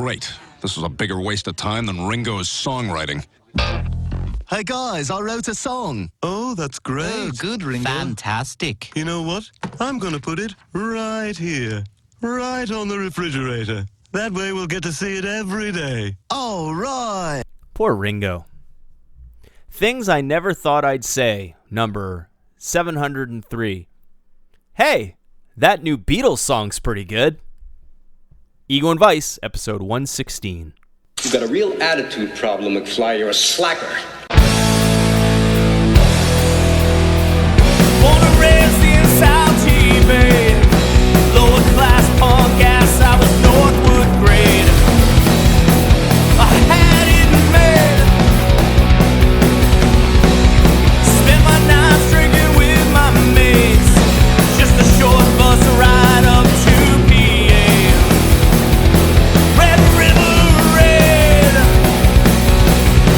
great. This was a bigger waste of time than Ringo's songwriting. Hey guys, I wrote a song. Oh, that's great. Oh, good, Ringo. Fantastic. You know what? I'm going to put it right here. Right on the refrigerator. That way we'll get to see it every day. All right. Poor Ringo. Things I Never Thought I'd Say, number 703. Hey, that new Beatles song's pretty good. Ego and Vice, episode 116. You've got a real attitude problem, McFly. You're a slacker. Born and raised in South Bay, lower class punk ass, I was Northwood grade. I had it made. Spent my nights drinking with my mates. Just a short bus ride up to PA. Red River Raid.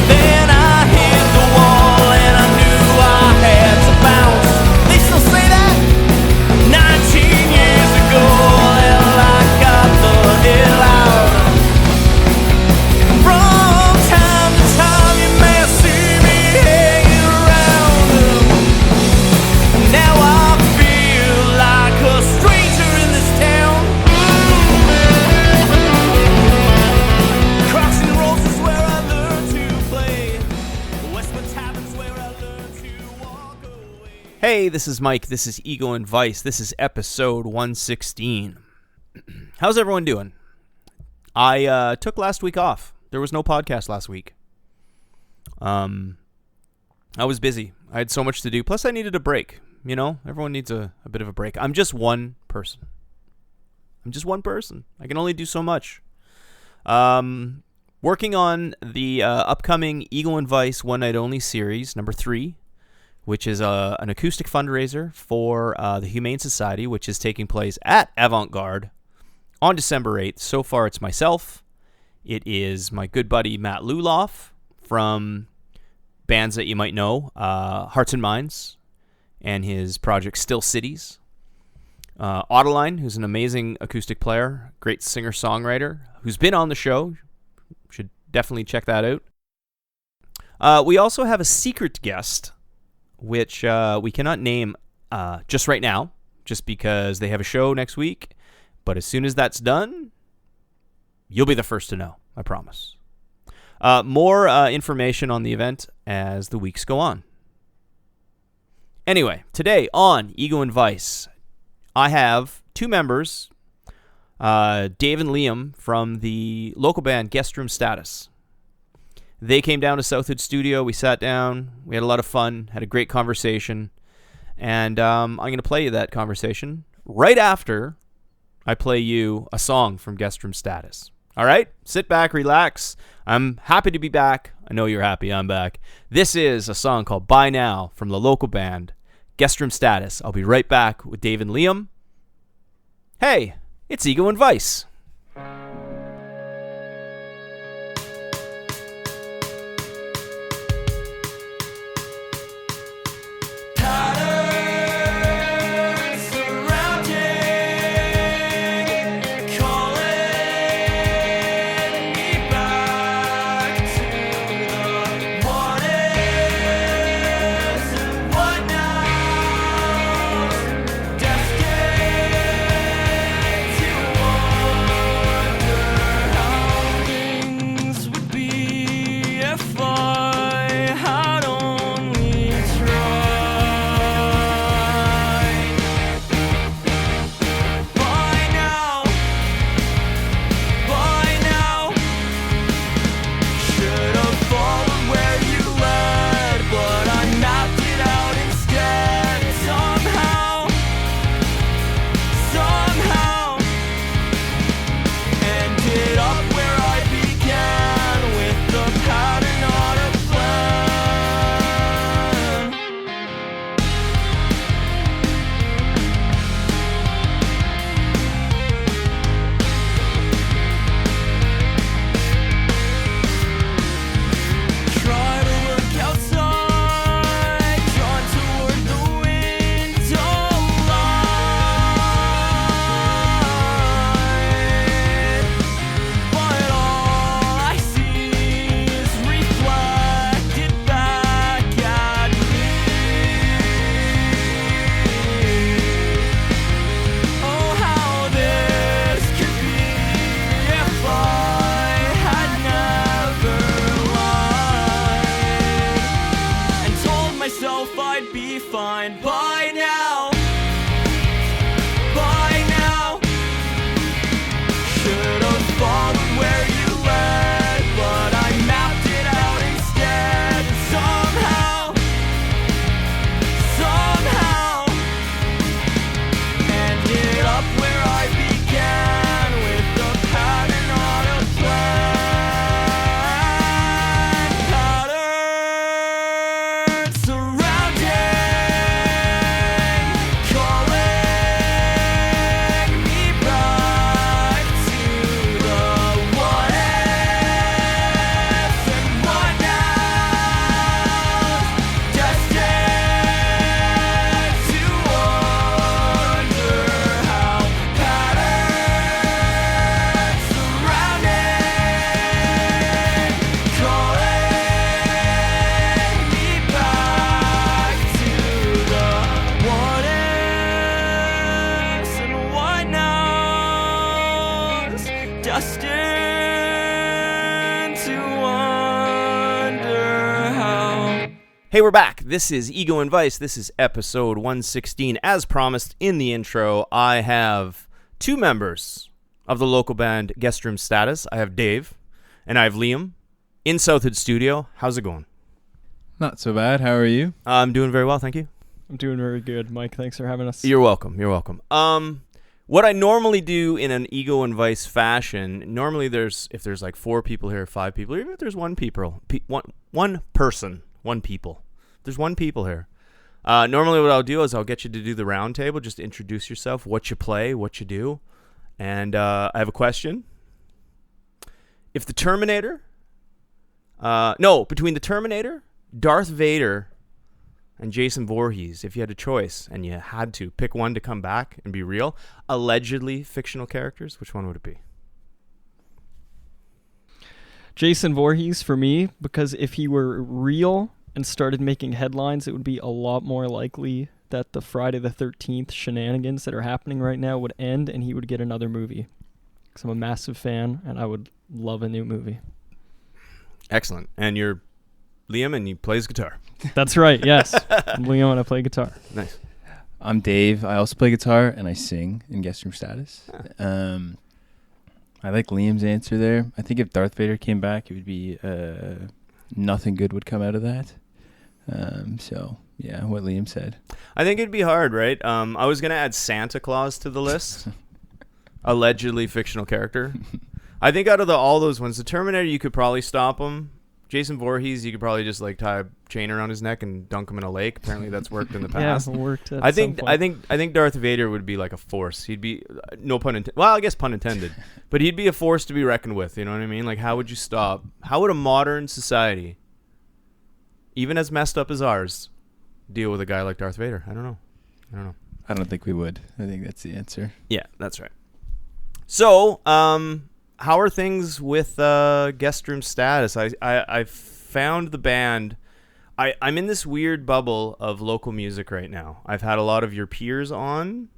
Then I hit the wall and I knew I had to bounce. They still say that 19 years ago. Hell, I got the hell out. From time to time you may see me hanging around. Now I feel like a stranger in this town. Crocs and rolls is where I learned to play. Westwood Tavern's where I learned to walk away. Hey, this is Mike. This is Ego and Vice. This is episode 116. How's everyone doing? I took last week off. There was no podcast last week. I was busy. I had so much to do. Plus, I needed a break. You know, everyone needs a bit of a break. I'm just one person. I can only do so much. Working on the upcoming Ego and Vice One Night Only series, number 3, which is an acoustic fundraiser for the Humane Society, which is taking place at Avant-Garde on December 8th. So far, it's myself. It is my good buddy Matt Luloff from bands that you might know, Hearts and Minds, and his project Still Cities. Ottaline, who's an amazing acoustic player, great singer-songwriter, who's been on the show. Should definitely check that out. We also have a secret guest, which we cannot name just right now, just because they have a show next week. But as soon as that's done, you'll be the first to know, I promise. More information on the event as the weeks go on. Anyway, today on Ego and Vice, I have 2 members, Dave and Liam from the local band Guest Room Status. They came down to Southwood Studio. We sat down. We had a lot of fun, had a great conversation. And I'm going to play you that conversation right after I play you a song from Guest Room Status. All right? Sit back, relax. I'm happy to be back. I know you're happy I'm back. This is a song called By Now from the local band Guest Room Status. I'll be right back with Dave and Liam. Hey, it's Ego and Vice. Destined to destined to wonder how. Hey, we're back. This is Ego and Vice. This is episode 116. As promised in the intro, I have two members of the local band Guest Room Status. I have Dave and I have Liam in Southwood Studio. How's it going? Not so bad. How are you? I'm doing very well, thank you. I'm doing very good, Mike. Thanks for having us. You're welcome. You're welcome. What I normally do in an Ego and Vice fashion, normally if there's like 4 people here, 5 people, even if there's one people here. There's one people here. Normally what I'll do is I'll get you to do the round table, just introduce yourself, what you play, what you do. And I have a question. If the Terminator, between the Terminator, Darth Vader, and Jason Voorhees, if you had a choice and you had to pick one to come back and be real, allegedly fictional characters, which one would it be? Jason Voorhees for me, because if he were real and started making headlines, it would be a lot more likely that the Friday the 13th shenanigans that are happening right now would end and he would get another movie. Because I'm a massive fan and I would love a new movie. Excellent. And you're Liam and he plays guitar. That's right, yes. I'm Liam and I play guitar. Nice. I'm Dave. I also play guitar and I sing in Guest Room Status. I like Liam's answer there. I think if Darth Vader came back, it would be nothing good would come out of that. So, yeah, what Liam said. I think it'd be hard, right? I was going to add Santa Claus to the list. Allegedly fictional character. I think out of all those ones, the Terminator, you could probably stop him. Jason Voorhees, you could probably just like tie a chain around his neck and dunk him in a lake. Apparently, that's worked in the past. Yeah, it worked. I think Darth Vader would be like a force. He'd be no pun intended. Well, I guess pun intended, but he'd be a force to be reckoned with. You know what I mean? Like, how would you stop? How would a modern society, even as messed up as ours, deal with a guy like Darth Vader? I don't know. I don't think we would. I think that's the answer. Yeah, that's right. So, how are things with Guest Room Status? I found the band. I'm in this weird bubble of local music right now. I've had a lot of your peers on,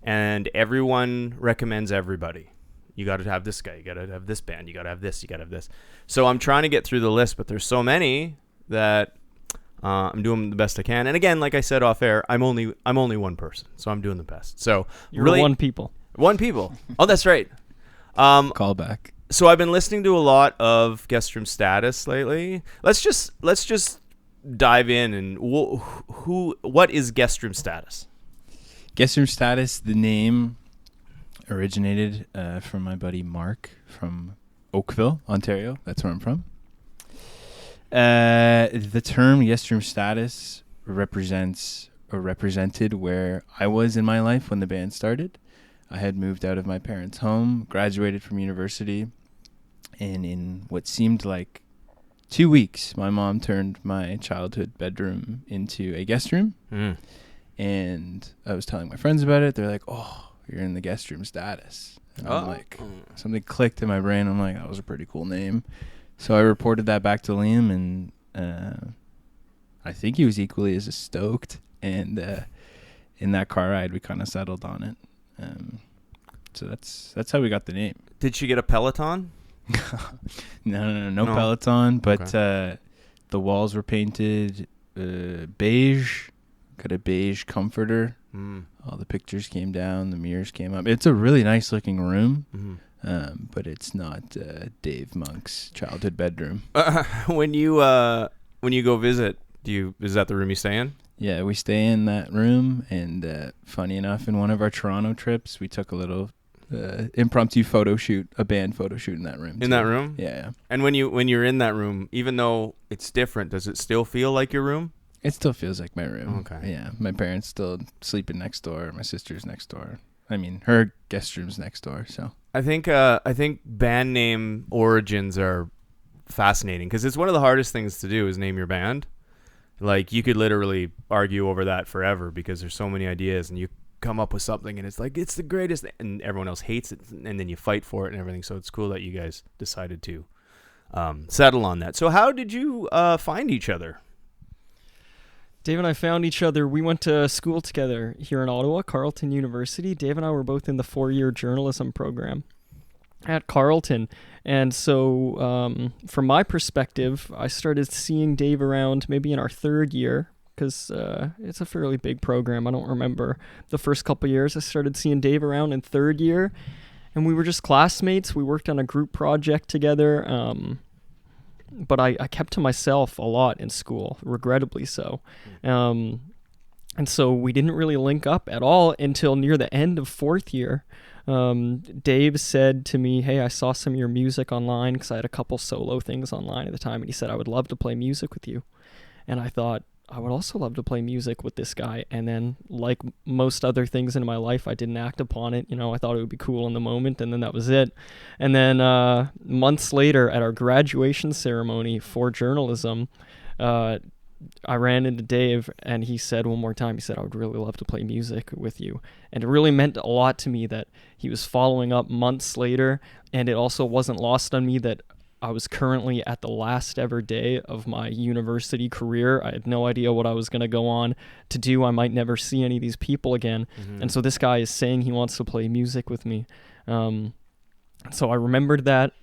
and everyone recommends everybody. You got to have this guy. You got to have this band. You got to have this. You got to have this. So I'm trying to get through the list, but there's so many that I'm doing the best I can. And again, like I said off air, I'm only one person, so I'm doing the best. So You're really, one people. Oh, that's right. Call back. So I've been listening to a lot of Guest Room Status lately. Let's just dive in and what is Guest Room Status? Guest Room Status, the name originated from my buddy Mark from Oakville, Ontario. That's where I'm from. The term Guest Room Status represented where I was in my life when the band started. I had moved out of my parents' home, graduated from university, and in what seemed like 2 weeks, my mom turned my childhood bedroom into a guest room. And I was telling my friends about it. They're like, "Oh, you're in the Guest Room Status." And I'm like, something clicked in my brain. I'm like, that was a pretty cool name. So I reported that back to Liam, and I think he was equally as stoked. And in that car ride, we kind of settled on it. So that's how we got the name. Did she get a Peloton? No Peloton, but Okay. The walls were painted beige. Got a beige comforter. All the pictures came down, the mirrors came up. It's a really nice looking room, but it's not Dave Monk's childhood bedroom. When you go visit, is that the room you stay in? Yeah, we stay in that room, and funny enough, in one of our Toronto trips, we took a little impromptu photo shoot, a band photo shoot in that room. In that room? Yeah. And when you're in that room, even though it's different, does it still feel like your room? It still feels like my room. Okay. Yeah, my parents still sleeping next door. My sister's next door. I mean, her guest room's next door. So I think band name origins are fascinating because it's one of the hardest things to do is name your band. Like, you could literally argue over that forever because there's so many ideas, and you come up with something and it's like, it's the greatest, and everyone else hates it, and then you fight for it and everything. So it's cool that you guys decided to settle on that. So how did you find each other? Dave and I found each other. We went to school together here in Ottawa, Carleton University. Dave and I were both in the 4-year journalism program. at Carleton. And so from my perspective, I started seeing Dave around maybe in our third year, because it's a fairly big program. I don't remember the first couple years. I started seeing Dave around in third year, and we were just classmates. We worked on a group project together, but I kept to myself a lot in school, regrettably so. And so we didn't really link up at all until near the end of fourth year. Dave said to me, "Hey, I saw some of your music online," because I had a couple solo things online at the time, and he said, "I would love to play music with you." And I thought, I would also love to play music with this guy. And then, like most other things in my life, I didn't act upon it. I thought it would be cool in the moment, and then that was it. And then months later, at our graduation ceremony for journalism, I ran into Dave, and he said one more time, he said, "I would really love to play music with you." And it really meant a lot to me that he was following up months later, and it also wasn't lost on me that I was currently at the last ever day of my university career. I had no idea what I was going to go on to do. I might never see any of these people again. And so this guy is saying he wants to play music with me. So I remembered that,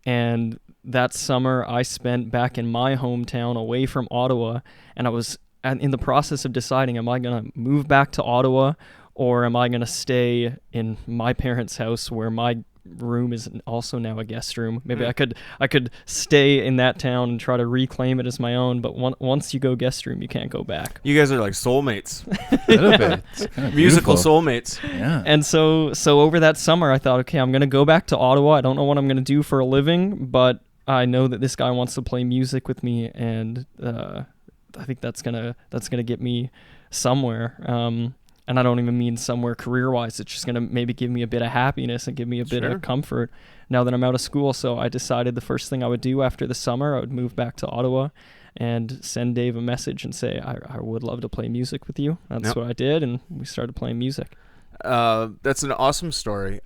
and that summer I spent back in my hometown away from Ottawa, and I was in the process of deciding, am I going to move back to Ottawa, or am I going to stay in my parents' house where my room is also now a guest room? Maybe I could stay in that town and try to reclaim it as my own, but once you go guest room, you can't go back. You guys are like soulmates. A little bit. It's kind of Musical beautiful. soulmates. Yeah. And so over that summer, I thought, okay, I'm going to go back to Ottawa. I don't know what I'm going to do for a living, but I know that this guy wants to play music with me, and I think that's gonna get me somewhere. And I don't even mean somewhere career-wise. It's just gonna maybe give me a bit of happiness and give me a bit of comfort now that I'm out of school. So I decided the first thing I would do after the summer, I would move back to Ottawa and send Dave a message and say, I would love to play music with you. That's what I did, and we started playing music. That's an awesome story.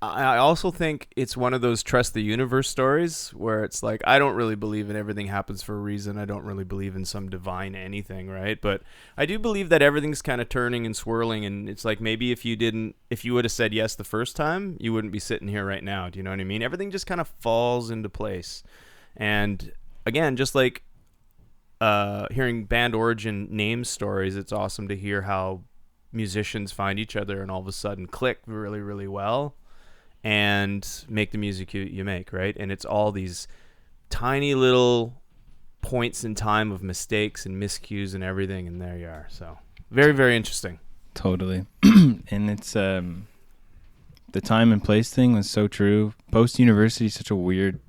I also think it's one of those trust the universe stories where it's like, I don't really believe in everything happens for a reason. I don't really believe in some divine anything, right? But I do believe that everything's kind of turning and swirling, and it's like maybe if you would have said yes the first time, you wouldn't be sitting here right now. Do you know what I mean? Everything just kind of falls into place. And again, just like hearing band origin name stories, it's awesome to hear how musicians find each other and all of a sudden click really, really well and make the music you make, right? And it's all these tiny little points in time of mistakes and miscues and everything, and there you are. So very, very interesting. Totally. And it's the time and place thing was so true. Post-university is such a weird,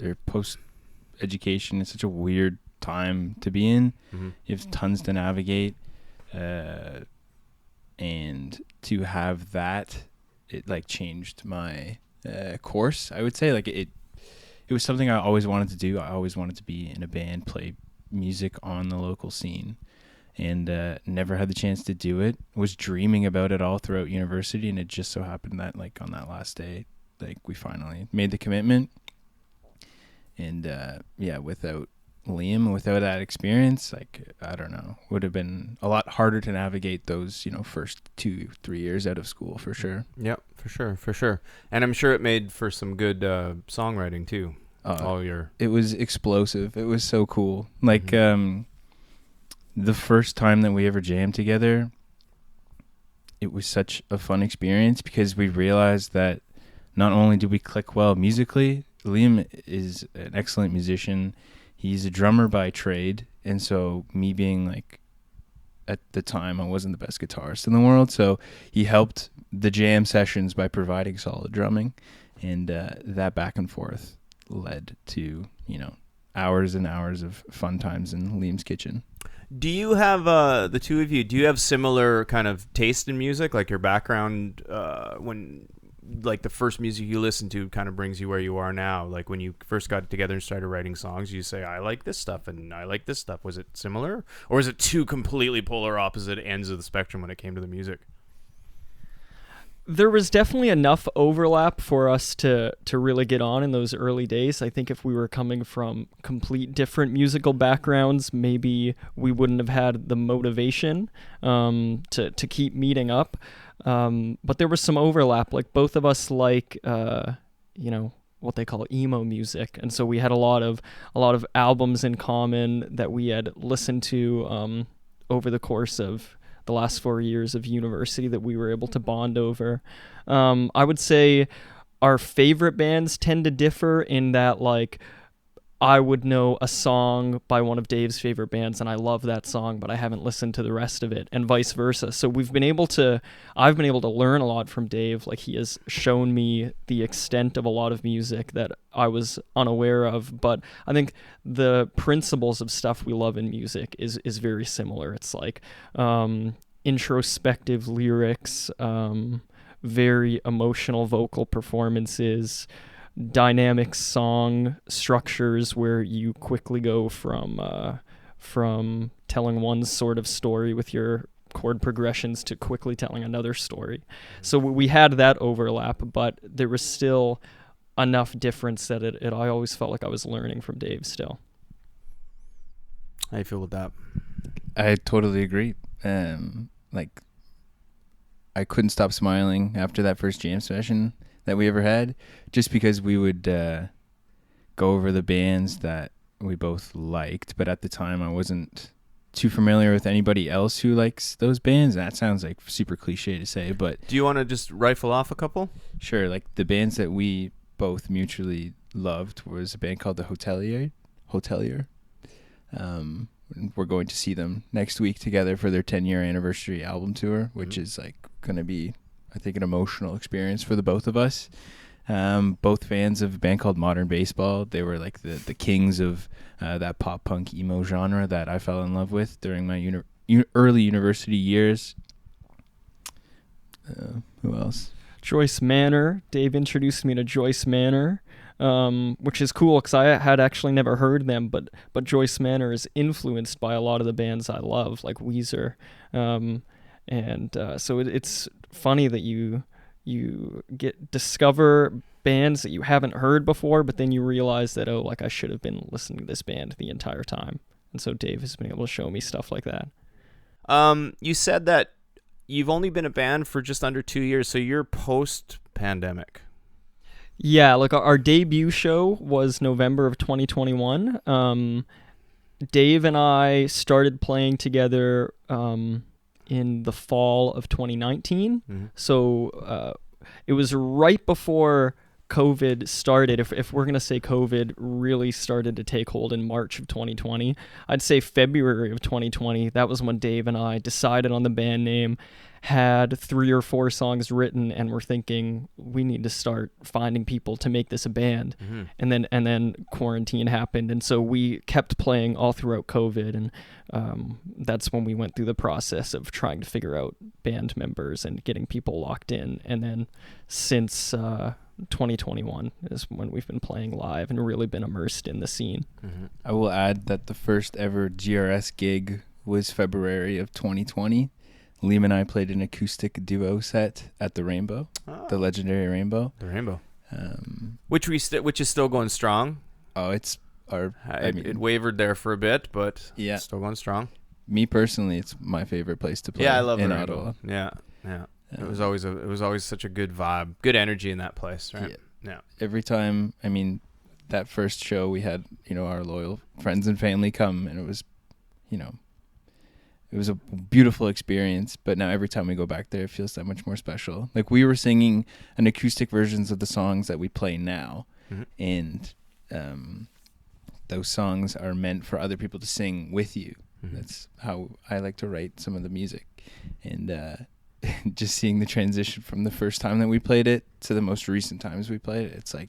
or post-education is such a weird time to be in. You have tons to navigate, and to have that, it like changed my course. I would say like it was something I always wanted to do. I always wanted to be in a band, play music on the local scene, and never had the chance to do it. Was dreaming about it all throughout university, and it just so happened that like on that last day, like we finally made the commitment. And without Liam, without that experience, like, I don't know, would have been a lot harder to navigate those, first 2-3 years out of school for sure. Yep, for sure. And I'm sure it made for some good songwriting too. It was explosive. It was so cool. Like, the first time that we ever jammed together, it was such a fun experience because we realized that not only do we click well musically, Liam is an excellent musician. He's a drummer by trade, and so me being like, at the time, I wasn't the best guitarist in the world, so he helped the jam sessions by providing solid drumming, and that back and forth led to, hours and hours of fun times in Liam's kitchen. Do you have, the two of you, do you have similar kind of taste in music? Like your background, when like the first music you listen to kind of brings you where you are now? Like when you first got together and started writing songs, you say, I like this stuff and I like this stuff. Was it similar, or is it two completely polar opposite ends of the spectrum when it came to the music? There was definitely enough overlap for us to really get on in those early days. I think if we were coming from complete different musical backgrounds, maybe we wouldn't have had the motivation to keep meeting up. But there was some overlap. Like both of us like what they call emo music, and so we had a lot of albums in common that we had listened to over the course of the last 4 years of university that we were able to bond over. I would say our favorite bands tend to differ in that, like, I would know a song by one of Dave's favorite bands and I love that song, but I haven't listened to the rest of it, and vice versa. So I've been able to learn a lot from Dave. Like, he has shown me the extent of a lot of music that I was unaware of, but I think the principles of stuff we love in music is very similar. It's like introspective lyrics, very emotional vocal performances, dynamic song structures where you quickly go from telling one sort of story with your chord progressions to quickly telling another story. So we had that overlap, but there was still enough difference that I always felt like I was learning from Dave still. How you feel with that? I totally agree. Like, I couldn't stop smiling after that first jam session that we ever had, just because we would go over the bands that we both liked, but at the time I wasn't too familiar with anybody else who likes those bands. That sounds like super cliche to say, but do you want to just rifle off a couple? Sure. Like, the bands that we both mutually loved was a band called the Hotelier. We're going to see them next week together for their 10-year anniversary album tour, which is like going to be, I think, an emotional experience for the both of us. Both fans of a band called Modern Baseball. They were like the kings of that pop punk emo genre that I fell in love with during my early university years. Who else? Joyce Manor. Dave introduced me to Joyce Manor, which is cool because I had actually never heard them, but Joyce Manor is influenced by a lot of the bands I love, like Weezer. So it's funny that you discover bands that you haven't heard before, but then you realize that, I should have been listening to this band the entire time. And so Dave has been able to show me stuff like that. You said that you've only been a band for just under 2 years, so you're post-pandemic. Yeah, like our debut show was November of 2021. Dave and I started playing together in the fall of 2019. Mm-hmm. So it was right before COVID started. If we're going to say COVID really started to take hold in March of 2020, I'd say February of 2020. That was when Dave and I decided on the band name, had 3 or 4 songs written, and we're thinking we need to start finding people to make this a band. Mm-hmm. And then quarantine happened, and so we kept playing all throughout COVID, and that's when we went through the process of trying to figure out band members and getting people locked in. And then since 2021 is when we've been playing live and really been immersed in the scene. Mm-hmm. I will add that the first ever GRS gig was February of 2020. Liam and I played an acoustic duo set at the Rainbow, the legendary Rainbow. The Rainbow. Which is still going strong. Oh, it's our... it wavered there for a bit, but yeah, it's still going strong. Me personally, it's my favorite place to play. Yeah, I love in the Rainbow. Ottawa. Yeah. It was always such a good vibe, good energy in that place, right? Yeah. Every time, that first show we had, our loyal friends and family come, and it was, it was a beautiful experience. But now every time we go back there, it feels that much more special. Like, we were singing an acoustic versions of the songs that we play now, mm-hmm. and those songs are meant for other people to sing with you. Mm-hmm. That's how I like to write some of the music, and just seeing the transition from the first time that we played it to the most recent times we played it, it's like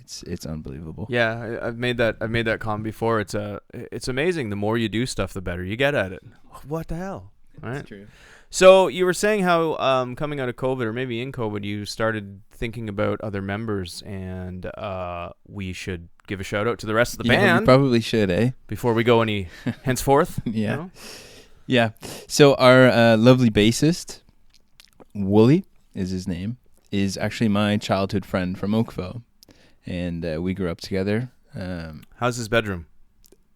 it's unbelievable. Yeah, I've made that comment before. It's amazing. The more you do stuff, the better you get at it. What the hell? Right? That's true. So you were saying how coming out of COVID, or maybe in COVID, you started thinking about other members, and we should give a shout out to the rest of the band. We probably should, before we go any henceforth. Yeah. Yeah. So our lovely bassist, Wooly is his name, is actually my childhood friend from Oakville. And we grew up together. How's his bedroom?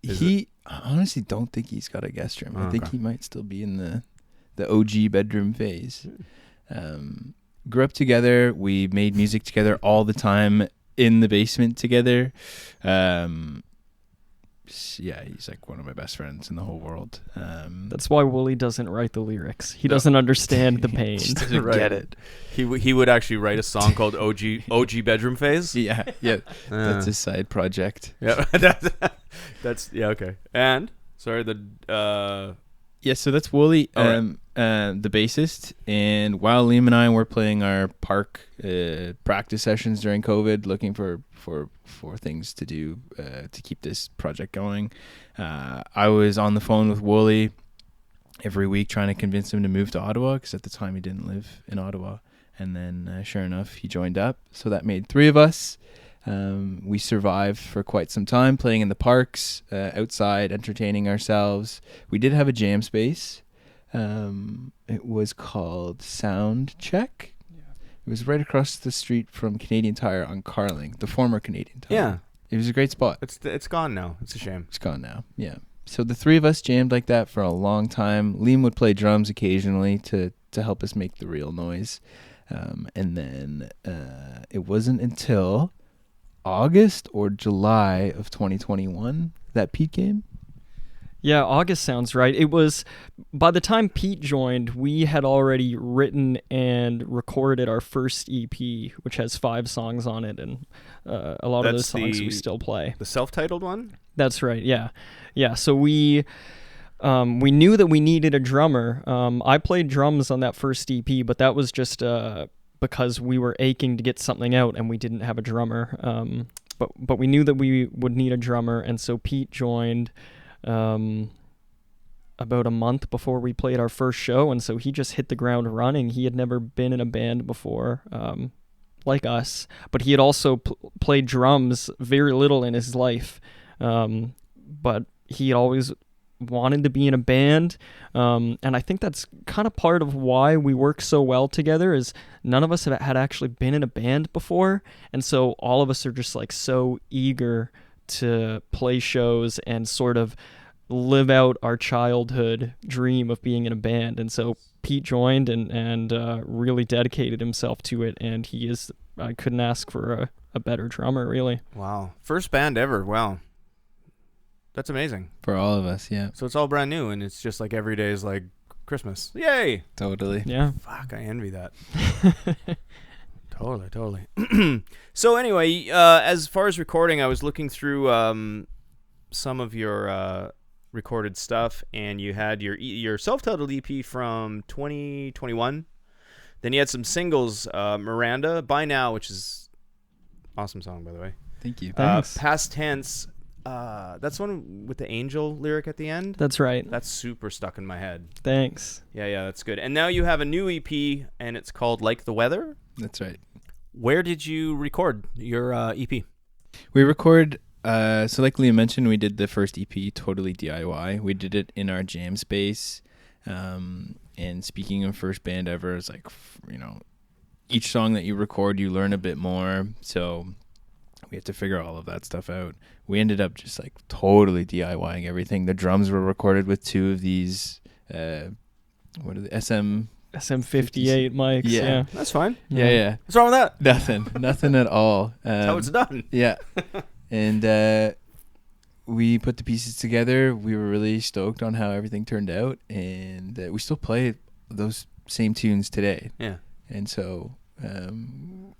I honestly don't think he's got a guest room. I think he might still be in the OG bedroom phase. grew up together. We made music together all the time in the basement together. Yeah, he's like one of my best friends in the whole world. That's why Wooly doesn't write the lyrics. He doesn't understand the pain. Just doesn't Right. get it. He would actually write a song called OG Bedroom Phase. Yeah, that's his side project. Yeah, that's yeah, okay. And sorry, Yeah, so that's Wooly, All the bassist. And while Liam and I were playing our park practice sessions during COVID, looking for things to do to keep this project going, I was on the phone with Wooly every week trying to convince him to move to Ottawa, because at the time he didn't live in Ottawa. And then sure enough, he joined up. So that made 3 of us. We survived for quite some time, playing in the parks, outside, entertaining ourselves. We did have a jam space. It was called Sound Check. It was right across the street from Canadian Tire on Carling, the former Canadian Tire. Yeah. It was a great spot. it's gone now. It's a shame. It's gone now, yeah. So the 3 of us jammed like that for a long time. Liam would play drums occasionally to help us make the real noise. And then it wasn't until August or July of 2021 that Pete came. Yeah, August sounds right. It was, by the time Pete joined, we had already written and recorded our first EP, which has 5 songs on it, and a lot of those songs we still play. The self-titled one? That's right, yeah. Yeah, so we knew that we needed a drummer. I played drums on that first EP, but that was just because we were aching to get something out and we didn't have a drummer. But we knew that we would need a drummer, and so Pete joined about a month before we played our first show, and so he just hit the ground running. He had never been in a band before, like us, but he had also played drums very little in his life, but he always wanted to be in a band, and I think that's kind of part of why we work so well together, is none of us had actually been in a band before, and so all of us are just like so eager to play shows and sort of live out our childhood dream of being in a band. And so Pete joined and really dedicated himself to it, and I couldn't ask for a better drummer, really. Wow. First band ever. Wow. That's amazing. For all of us, yeah. So it's all brand new, and it's just like every day is like Christmas. Yay! Totally. Yeah. Fuck, I envy that. Totally. So anyway, as far as recording, I was looking through some of your recorded stuff, and you had your self-titled EP from 2021. Then you had some singles, Miranda, By Now, which is awesome song, by the way. Thank you. Thanks. Past Tense, that's one with the angel lyric at the end. That's right. That's super stuck in my head. Thanks. Yeah, that's good. And now you have a new EP, and it's called Like the Weather. That's right. Where did you record your EP? We record, so like Liam mentioned, we did the first EP totally DIY. We did it in our jam space. And speaking of first band ever, it's like, each song that you record, you learn a bit more. So we have to figure all of that stuff out. We ended up just like totally DIYing everything. The drums were recorded with 2 of these, what are the SM58 mics. Yeah. That's fine. Yeah. What's wrong with that? Nothing at all. That's how it's done. Yeah. And we put the pieces together. We were really stoked on how everything turned out, and we still play those same tunes today. Yeah. And so, I'm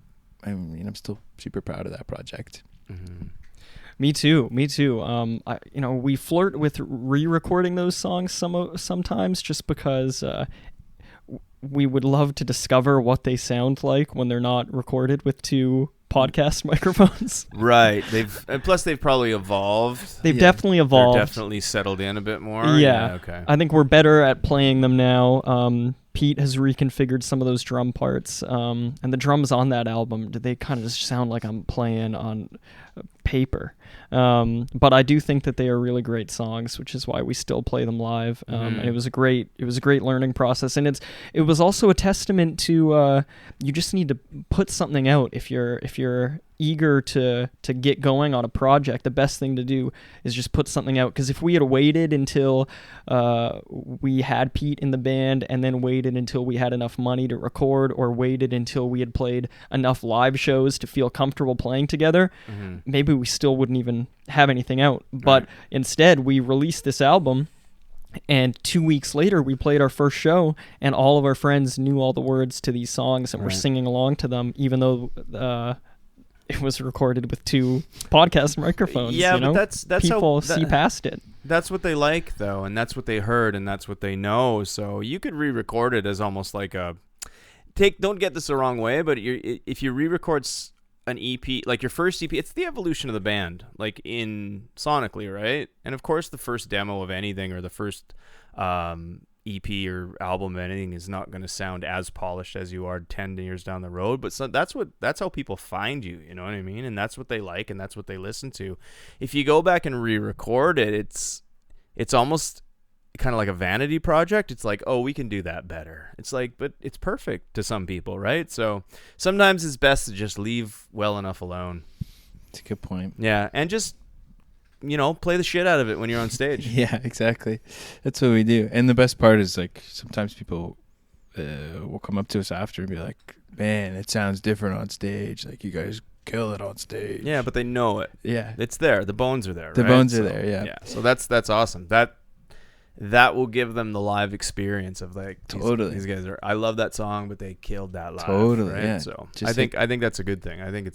still super proud of that project. Mm-hmm. Me too. We flirt with re-recording those songs sometimes, just because we would love to discover what they sound like when they're not recorded with 2 podcast microphones. Right. Plus they've probably evolved. They've definitely evolved. They're definitely settled in a bit more. Yeah. Okay. I think we're better at playing them now. Pete has reconfigured some of those drum parts, and the drums on that album, they kind of just sound like I'm playing on paper. But I do think that they are really great songs, which is why we still play them live. And it was a great learning process, and it was also a testament to you just need to put something out if you're eager to get going on a project, the best thing to do is just put something out. Because if we had waited until we had Pete in the band, and then waited until we had enough money to record, or waited until we had played enough live shows to feel comfortable playing together, maybe we still wouldn't even have anything out. But instead, we released this album, and 2 weeks later we played our first show, and all of our friends knew all the words to these songs and were singing along to them, even though it was recorded with 2 podcast microphones. Yeah, you know? but that's people how, see past it. That's what they like, though, and that's what they heard, and that's what they know. So you could re-record it as almost like a don't get this the wrong way, but if you re-record an EP, like your first EP, it's the evolution of the band, like in sonically, right? And of course, the first demo of anything, or the first EP or album of anything, is not going to sound as polished as you are 10 years down the road. But that's how people find you. You know what I mean? And that's what they like, and that's what they listen to. If you go back and re-record it, it's almost kind of like a vanity project. It's like, oh, we can do that better. It's like, but it's perfect to some people, right? So sometimes it's best to just leave well enough alone. It's a good point. Yeah, and just, play the shit out of it when you're on stage. Yeah, exactly. That's what we do. And the best part is, like, sometimes people will come up to us after and be like, man, it sounds different on stage. Like, you guys kill it on stage. Yeah, but they know it. Yeah. It's there. The bones are there, The right? bones are there, yeah. Yeah, so that's awesome. That will give them the live experience of, like, these guys are. I love that song, but they killed that live. Totally, right? yeah. So Just I think that's a good thing. I think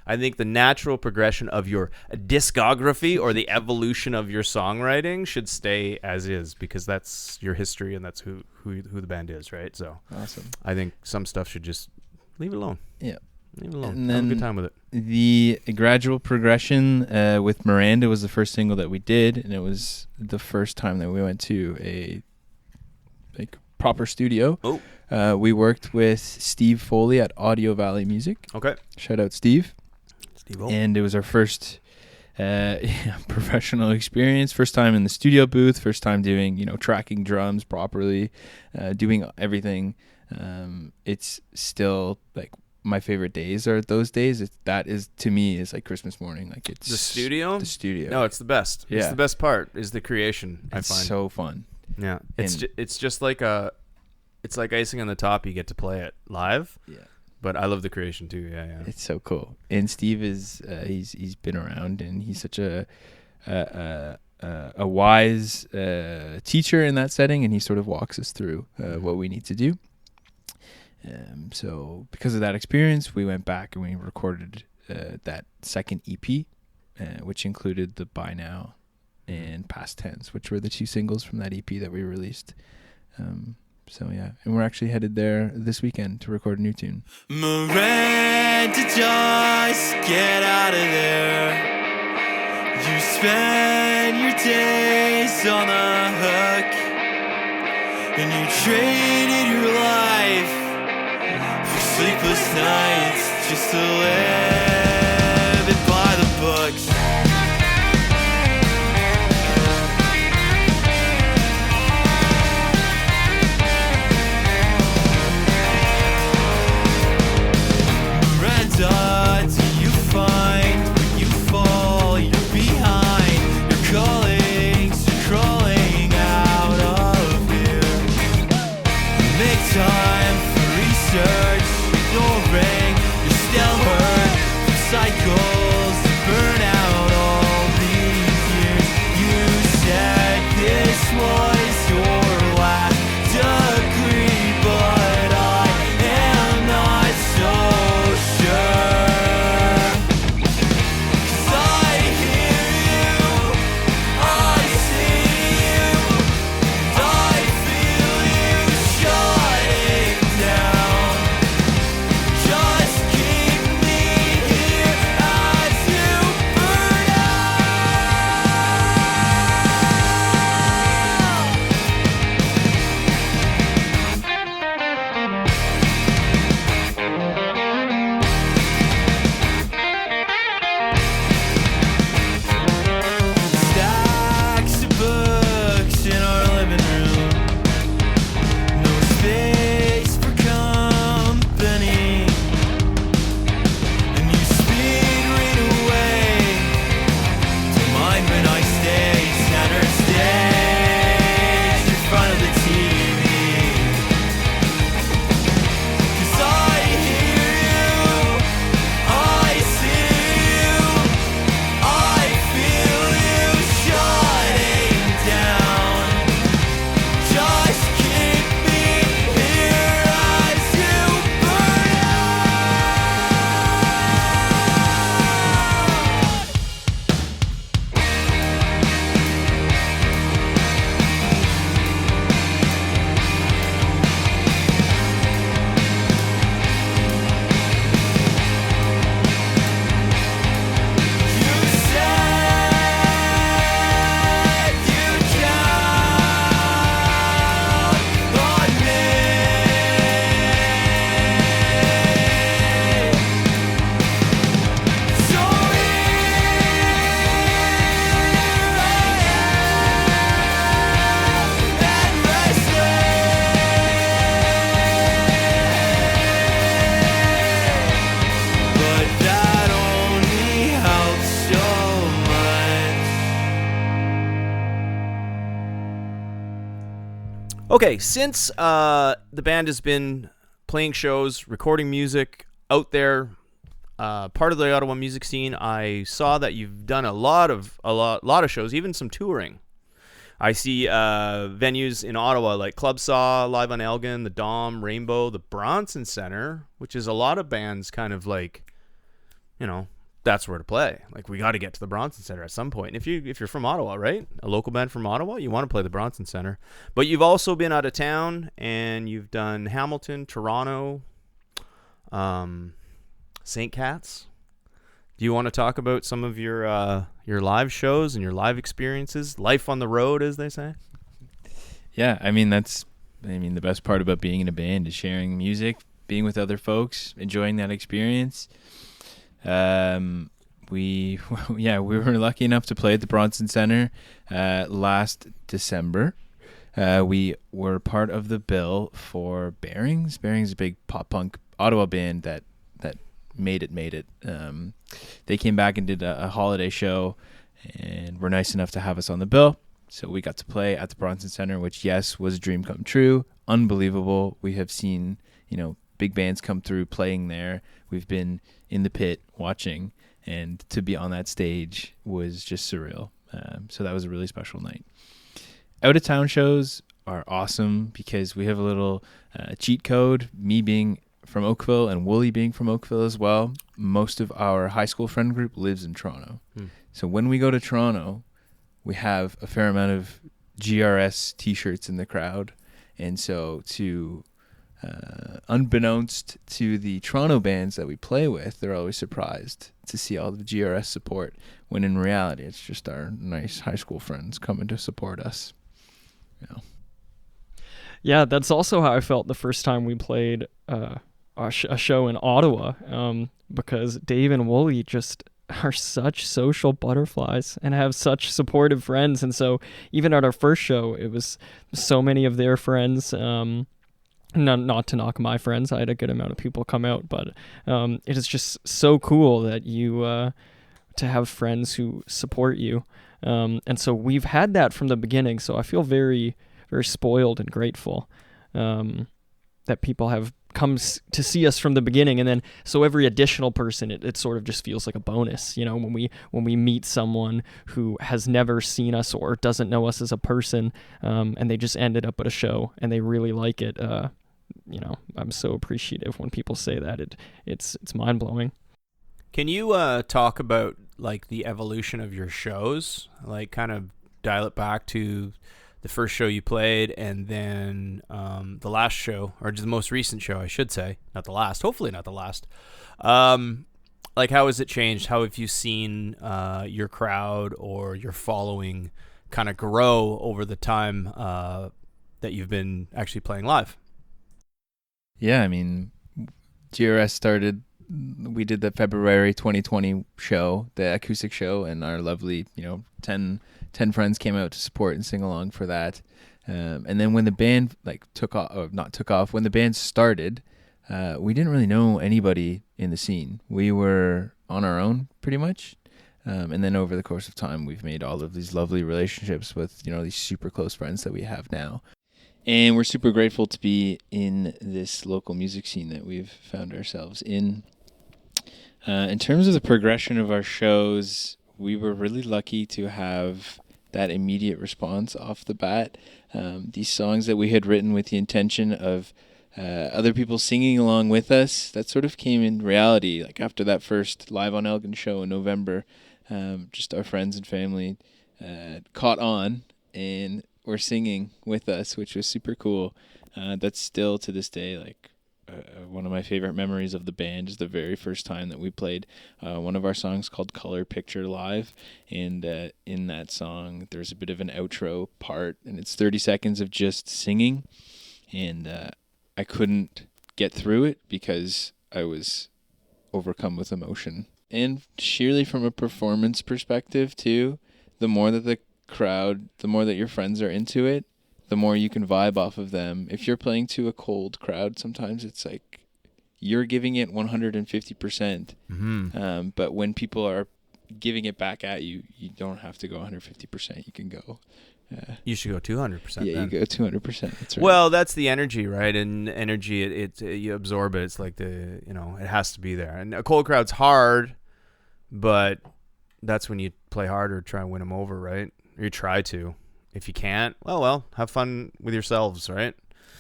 I think the natural progression of your discography, or the evolution of your songwriting, should stay as is, because that's your history and that's who the band is, right? So Awesome. I think some stuff should just leave it alone. Yeah. Leave it alone. And Have a then good time with it. The gradual progression with Miranda was the first single that we did, and it was the first time that we went to a proper studio. Oh. We worked with Steve Foley at Audio Valley Music. Okay. Shout out Steve. Steve-o. And it was our first professional experience, first time in the studio booth, first time doing, tracking drums properly, doing everything. It's still like my favorite days are those days. That is, to me, is like Christmas morning. Like, it's The studio? The studio. No, it's the best. Yeah. It's the best part, is the creation, It's I find. so fun. Yeah. It's just like it's like icing on the top. You get to play it live. Yeah. But I love the creation too. Yeah. It's so cool. And Steve is he's been around, and he's such a wise teacher in that setting, and he sort of walks us through what we need to do. So because of that experience, we went back and we recorded that second EP, which included the By Now and Past Tense, which were the 2 singles from that EP that we released. So yeah, and we're actually headed there this weekend to record a new tune. Miranda, just get out of there. You spend your days on the hook, and you traded your life for sleepless nights just to live it by the books. Miranda, do you find when you fall you're behind? Your colleagues are crawling out of here. Make time for research, ignoring you're still hurt Okay, since the band has been playing shows, recording music out there, part of the Ottawa music scene, I saw that you've done a lot of shows, even some touring. I see venues in Ottawa like Club Saw, Live on Elgin, the Dom, Rainbow, the Bronson Center, which is a lot of bands kind of like, that's where to play. Like, we got to get to the Bronson Center at some point. And if you're from Ottawa, right, a local band from Ottawa, you want to play the Bronson Center. But you've also been out of town, and you've done Hamilton, Toronto, St. Cat's. Do you want to talk about some of your live shows and your live experiences? Life on the road, as they say? Yeah, the best part about being in a band is sharing music, being with other folks, enjoying that experience. We were lucky enough to play at the Bronson Center last December. We were part of the bill for Bearings. Bearings is a big pop punk Ottawa band that made it. They came back and did a holiday show, and were nice enough to have us on the bill. So we got to play at the Bronson Center, which, yes, was a dream come true. Unbelievable. We have seen, big bands come through playing there. We've been in the pit watching, and to be on that stage was just surreal. So that was a really special night. Out of town shows are awesome because we have a little cheat code, me being from Oakville and Wooly being from Oakville as well. Most of our high school friend group lives in Toronto. So when we go to Toronto, we have a fair amount of GRS t-shirts in the crowd. And so unbeknownst to the Toronto bands that we play with, they're always surprised to see all the GRS support, when in reality it's just our nice high school friends coming to support us. Yeah, that's also how I felt the first time we played a show in Ottawa, because Dave and Wooly just are such social butterflies and have such supportive friends. And so even at our first show, it was so many of their friends. Not to knock my friends, I had a good amount of people come out, but it is just so cool that you to have friends who support you. And so we've had that from the beginning. So I feel very, very spoiled and grateful that people have come to see us from the beginning. And then so every additional person, it sort of just feels like a bonus, when we meet someone who has never seen us or doesn't know us as a person, and they just ended up at a show and they really like it. I'm so appreciative when people say that. It's mind-blowing. Can you talk about like the evolution of your shows, like kind of dial it back to the first show you played, and then the last show, or just the most recent show, I should say, not the last, hopefully not the last. Like, how has it changed? How have you seen your crowd or your following kind of grow over the time that you've been actually playing live? Yeah, GRS started, we did the February 2020 show, the acoustic show, and our lovely, 10 friends came out to support and sing along for that. And then when the band when the band started, we didn't really know anybody in the scene. We were on our own pretty much. And then over the course of time, we've made all of these lovely relationships with, these super close friends that we have now. And we're super grateful to be in this local music scene that we've found ourselves in. In terms of the progression of our shows, we were really lucky to have that immediate response off the bat. These songs that we had written with the intention of other people singing along with us, that sort of came in reality. Like after that first Live on Elgin show in November, just our friends and family caught on and were singing with us, which was super cool. That's still to this day one of my favorite memories of the band is the very first time that we played one of our songs called Color Picture Live, and in that song there's a bit of an outro part, and it's 30 seconds of just singing, and I couldn't get through it because I was overcome with emotion. And sheerly from a performance perspective too, the more that your friends are into it, the more you can vibe off of them. If you're playing to a cold crowd, sometimes it's like you're giving it 150%. But when people are giving it back at you, you don't have to go 150%. You can go You should go 200%. Yeah, then. you go 200%. That's right. Well, that's the energy, right? And energy, you absorb it. It's like it has to be there. And a cold crowd's hard, but that's when you play harder, try and win them over, right? Or you try to. If you can't, well, have fun with yourselves, right?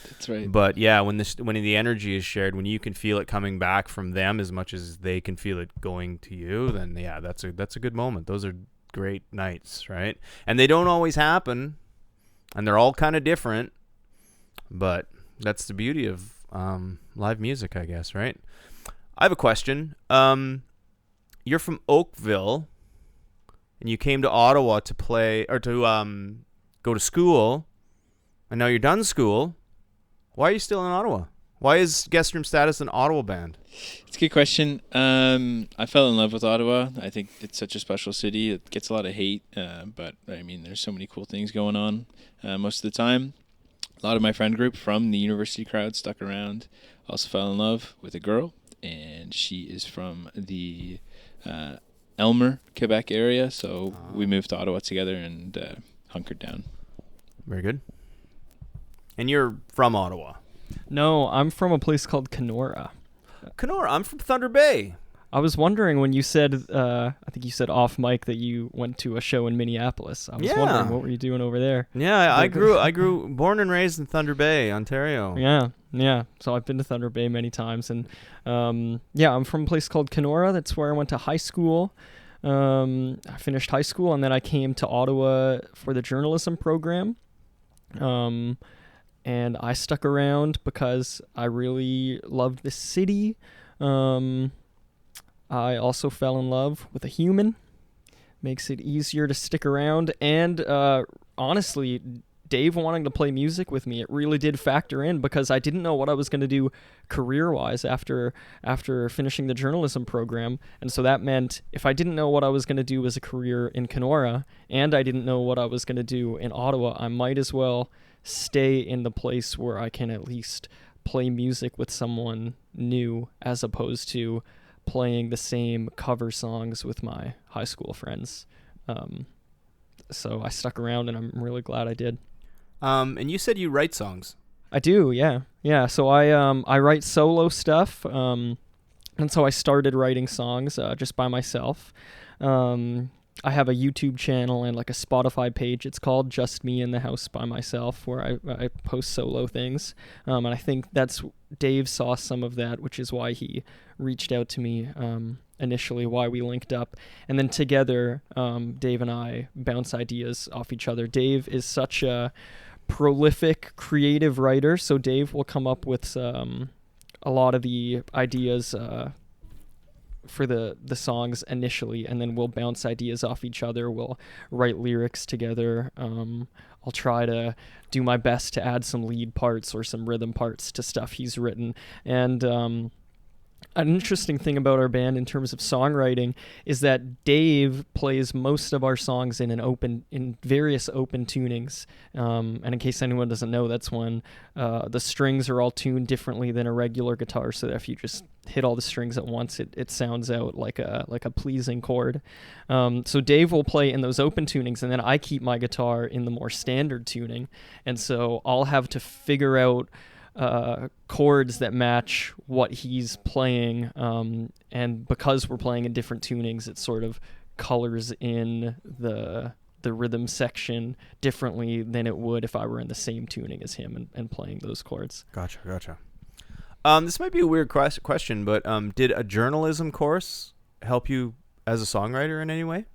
That's right. But yeah, when the energy is shared, when you can feel it coming back from them as much as they can feel it going to you, then yeah, that's a good moment. Those are great nights, right? And they don't always happen, and they're all kind of different, but that's the beauty of live music, I guess, right? I have a question. You're from Oakville, and you came to Ottawa to play or to go to school, and now you're done school. Why are you still in Ottawa? Why is Guest Room Status an Ottawa band? It's a good question. I fell in love with Ottawa. I think it's such a special city. It gets a lot of hate, but I mean, there's so many cool things going on most of the time. A lot of my friend group from the university crowd stuck around. Also fell in love with a girl, and she is from the Elmer, Quebec area. So we moved to Ottawa together and hunkered down. Very good. And you're from Ottawa. No, I'm from a place called Kenora. Kenora, I'm from Thunder Bay. I was wondering when you said, I think you said off mic that you went to a show in Minneapolis. I was wondering what were you doing over there? Yeah, I grew born and raised in Thunder Bay, Ontario. Yeah. So I've been to Thunder Bay many times, and I'm from a place called Kenora. That's where I went to high school. I finished high school, and then I came to Ottawa for the journalism program. And I stuck around because I really loved the city. I also fell in love with a human. Makes it easier to stick around. And honestly, Dave wanting to play music with me, it really did factor in because I didn't know what I was going to do career-wise after finishing the journalism program. And so that meant if I didn't know what I was going to do as a career in Kenora and I didn't know what I was going to do in Ottawa, I might as well stay in the place where I can at least play music with someone new as opposed to playing the same cover songs with my high school friends. So I stuck around, and I'm really glad I did. And you said you write songs. I do, yeah. So I write solo stuff, and so I started writing songs just by myself. I have a YouTube channel and like a Spotify page. It's called Just Me in the House by Myself, where I post solo things. And I think that's Dave saw some of that, which is why he reached out to me initially, why we linked up. And then together, Dave and I bounce ideas off each other. Dave is such a prolific creative writer, so Dave will come up with a lot of the ideas for the songs initially, and then we'll bounce ideas off each other. We'll write lyrics together. I'll try to do my best to add some lead parts or some rhythm parts to stuff he's written. And an interesting thing about our band in terms of songwriting is that Dave plays most of our songs in various open tunings. And in case anyone doesn't know, that's when the strings are all tuned differently than a regular guitar, so that if you just hit all the strings at once, it sounds out like a pleasing chord. So Dave will play in those open tunings, and then I keep my guitar in the more standard tuning. And so I'll have to figure out chords that match what he's playing, and because we're playing in different tunings, it sort of colors in the rhythm section differently than it would if I were in the same tuning as him and playing those chords. Gotcha. This might be a weird question, but did a journalism course help you as a songwriter in any way?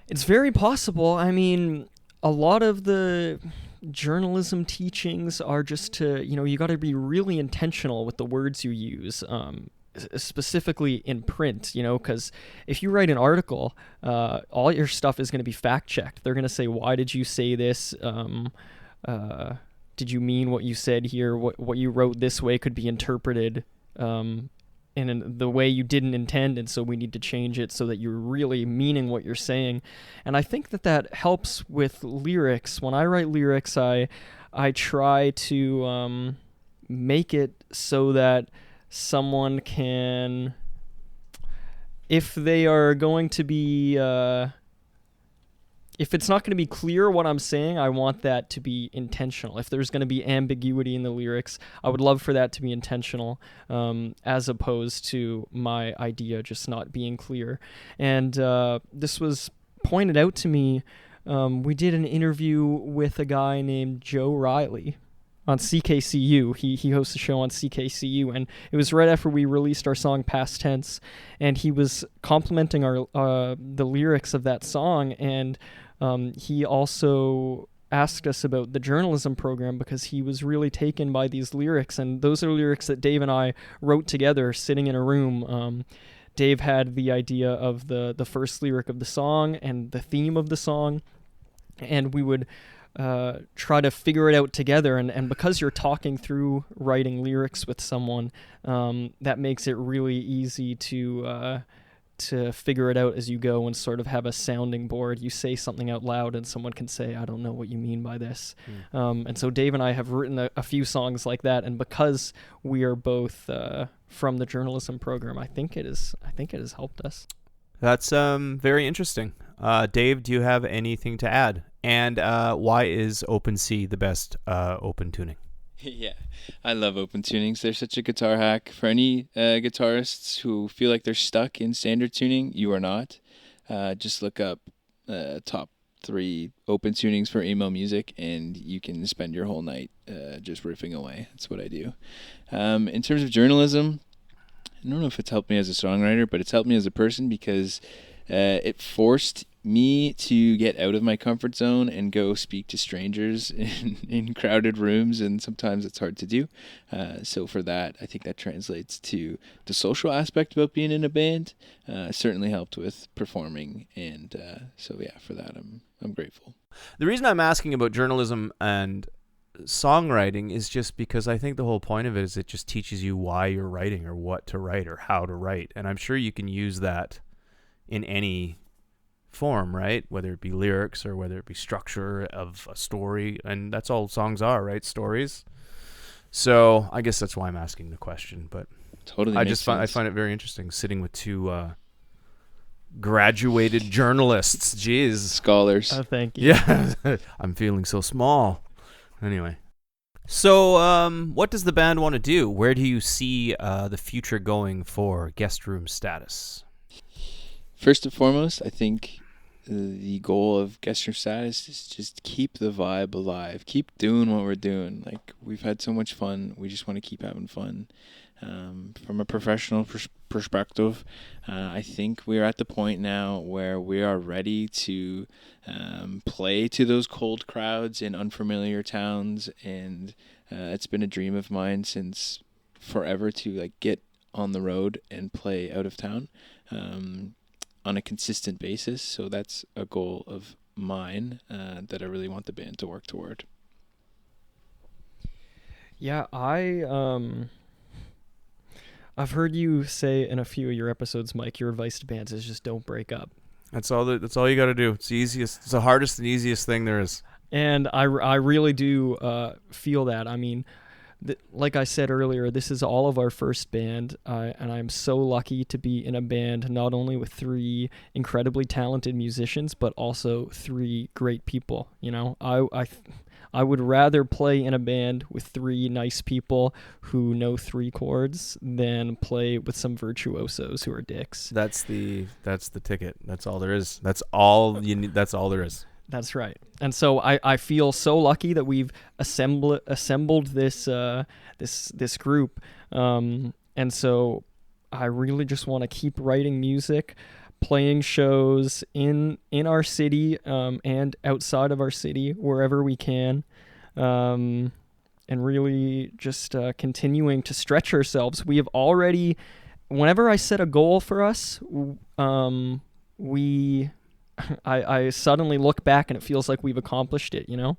It's very possible. I mean, a lot of the journalism teachings are just to, you got to be really intentional with the words you use, specifically in print, because if you write an article, all your stuff is going to be fact-checked. They're going to say, why did you say this? Did you mean what you said here? What you wrote this way could be interpreted in the way you didn't intend, and so we need to change it so that you're really meaning what you're saying. And I think that helps with lyrics. When I write lyrics, I try to make it so that someone can, if they are going to be if it's not going to be clear what I'm saying, I want that to be intentional. If there's going to be ambiguity in the lyrics, I would love for that to be intentional, as opposed to my idea just not being clear. And this was pointed out to me. We did an interview with a guy named Joe Riley on CKCU. He hosts a show on CKCU, and it was right after we released our song Past Tense, and he was complimenting our the lyrics of that song, and he also asked us about the journalism program because he was really taken by these lyrics, and those are lyrics that Dave and I wrote together sitting in a room. Dave had the idea of the first lyric of the song and the theme of the song, and we would try to figure it out together. And because you're talking through writing lyrics with someone, that makes it really easy to figure it out as you go and sort of have a sounding board. You say something out loud and someone can say, I don't know what you mean by this. And so Dave and I have written a few songs like that, and because we are both from the journalism program, I think it has helped us. That's very interesting. Dave, do you have anything to add? And why is Open C the best open tuning? Yeah, I love open tunings. They're such a guitar hack. For any guitarists who feel like they're stuck in standard tuning, you are not. Just look up top 3 open tunings for emo music, and you can spend your whole night just riffing away. That's what I do. In terms of journalism, I don't know if it's helped me as a songwriter, but it's helped me as a person because it forced me to get out of my comfort zone and go speak to strangers in crowded rooms, and sometimes it's hard to do. So for that, I think that translates to the social aspect about being in a band. Certainly helped with performing, and so yeah, for that I'm grateful. The reason I'm asking about journalism and songwriting is just because I think the whole point of it is it just teaches you why you're writing or what to write or how to write, and I'm sure you can use that in any form, right? Whether it be lyrics or whether it be structure of a story, and that's all songs are, right? Stories. So I guess that's why I'm asking the question, but Totally, I find it very interesting sitting with 2 graduated journalists. Jeez, scholars. Oh, thank you. Yeah, I'm feeling so small. Anyway, so what does the band want to do? Where do you see the future going for Guest Room Status? First and foremost, I think the goal of Guest Room Status is just keep the vibe alive. Keep doing what we're doing. Like, we've had so much fun. We just want to keep having fun. From a professional perspective, I think we're at the point now where we are ready to play to those cold crowds in unfamiliar towns, and it's been a dream of mine since forever to get on the road and play out of town. On a consistent basis, so that's a goal of mine that I really want the band to work toward. Yeah, I've heard you say in a few of your episodes, Mike, your advice to bands is just don't break up. That's all you got to do. It's the easiest. It's the hardest and easiest thing there is. And I really do feel that. I mean, like I said earlier, this is all of our first band, and I'm so lucky to be in a band not only with 3 incredibly talented musicians, but also 3 great people. You know, I would rather play in a band with 3 nice people who know 3 chords than play with some virtuosos who are dicks. That's the ticket. That's all there is. That's all you need. That's all there is. That's right. And so I feel so lucky that we've assembled this this group. And so I really just want to keep writing music, playing shows in our city and outside of our city, wherever we can, and really just continuing to stretch ourselves. We have already, whenever I set a goal for us, I suddenly look back and it feels like we've accomplished it, you know?